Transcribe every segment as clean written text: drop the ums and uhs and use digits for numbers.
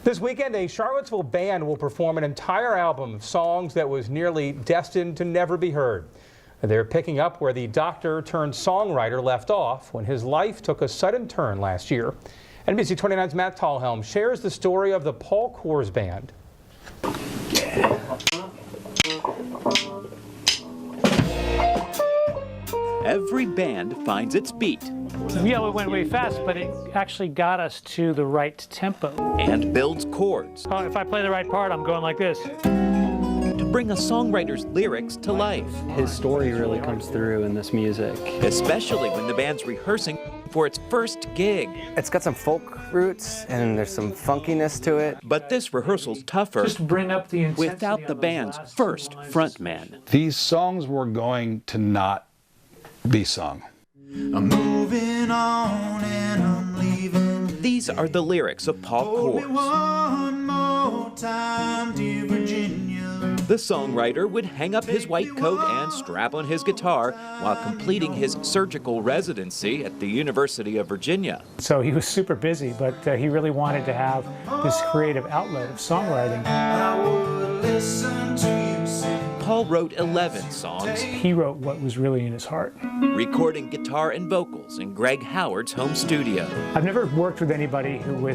This weekend, a Charlottesville band will perform an entire album of songs that was nearly destined to never be heard. They're picking up where the doctor turned songwriter left off when his life took a sudden turn last year. NBC 29's Matt Talhelm shares the story of the Koors band. Every band finds its beat. Yeah, it went way fast, but it actually got us to the right tempo. And builds chords. Oh, if I play the right part, I'm going like this. To bring a songwriter's lyrics to life. His story really comes through in this music. Especially when the band's rehearsing for its first gig. It's got some folk roots and there's some funkiness to it. But this rehearsal's tougher Just bring up the intensity without the band's first frontman. These songs were going to not be sung. I'm moving on and I'm leaving. These are the lyrics of Paul Koors. One more time, dear Virginia. The songwriter would hang up his white coat and strap on his guitar while completing his surgical residency at the University of Virginia. So he was super busy, but he really wanted to have this creative outlet of songwriting. I would listen to you sing. Paul wrote 11 songs. He wrote what was really in his heart. Recording guitar and vocals in Greg Howard's home studio. I've never worked with anybody who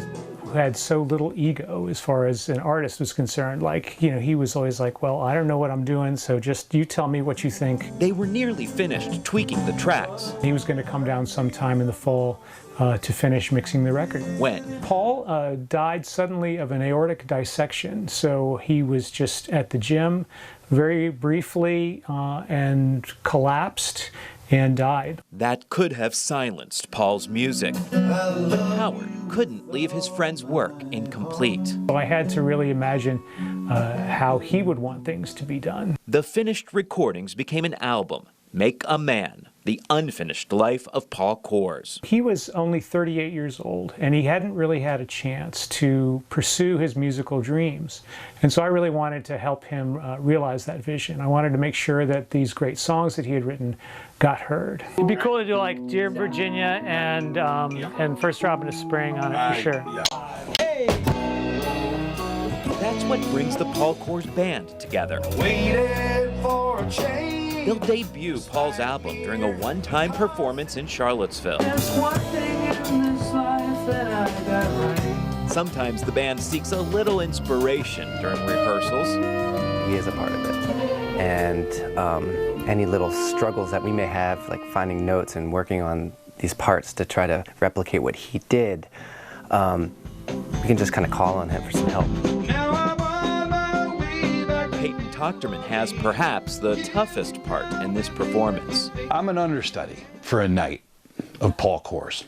had so little ego as far as an artist was concerned. Like, you know, he was always like, well, I don't know what I'm doing, so just you tell me what you think. They were nearly finished tweaking the tracks. He was going to come down sometime in the fall to finish mixing the record. When? Paul died suddenly of an aortic dissection, so he was just at the gym very briefly and collapsed and died. That could have silenced Paul's music. But Howard couldn't leave his friend's work incomplete. So I had to really imagine how he would want things to be done. The finished recordings became an album, Make a Man, the unfinished life of Paul Koors. He was only 38 years old, and he hadn't really had a chance to pursue his musical dreams. And so I really wanted to help him realize that vision. I wanted to make sure that these great songs that he had written got heard. It'd be cool to do like Dear Virginia and First Drop in the Spring on it, for sure. Hey! That's what brings the Paul Koors band together. Waited for a change. They'll debut Paul's album during a one-time performance in Charlottesville. There's one thing in this life that I got right. Sometimes the band seeks a little inspiration during rehearsals. He is a part of it. And any little struggles that we may have, like finding notes and working on these parts to try to replicate what he did, we can just kind of call on him for some help. Peyton Tochterman has perhaps the toughest part in this performance. I'm an understudy for a night of Paul Koors.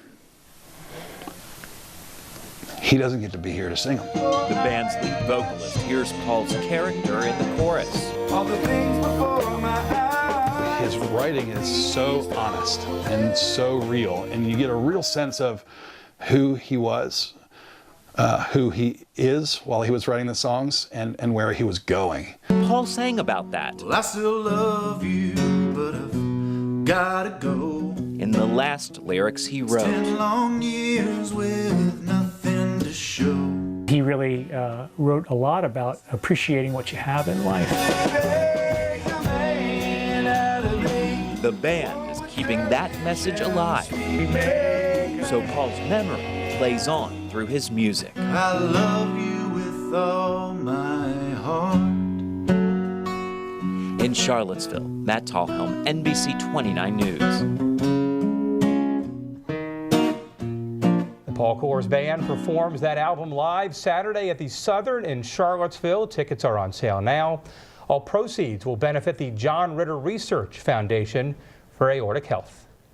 He doesn't get to be here to sing them. The band's lead vocalist hears Paul's character in the chorus. All the things before my eyes. His writing is so honest and so real, and you get a real sense of who he was, who he is while he was writing the songs, and where he was going. Paul sang about that. Well, I still love you, but I've gotta go. In the last lyrics he wrote. 10 long years with nothing to show. He really wrote a lot about appreciating what you have in life. The band is keeping that message alive. So Paul's memory plays on through his music. I love you with all my heart. In Charlottesville, Matt Talhelm, NBC 29 News. The Paul Koors band performs that album live Saturday at the Southern in Charlottesville. Tickets are on sale now. All proceeds will benefit the John Ritter Research Foundation for Aortic Health.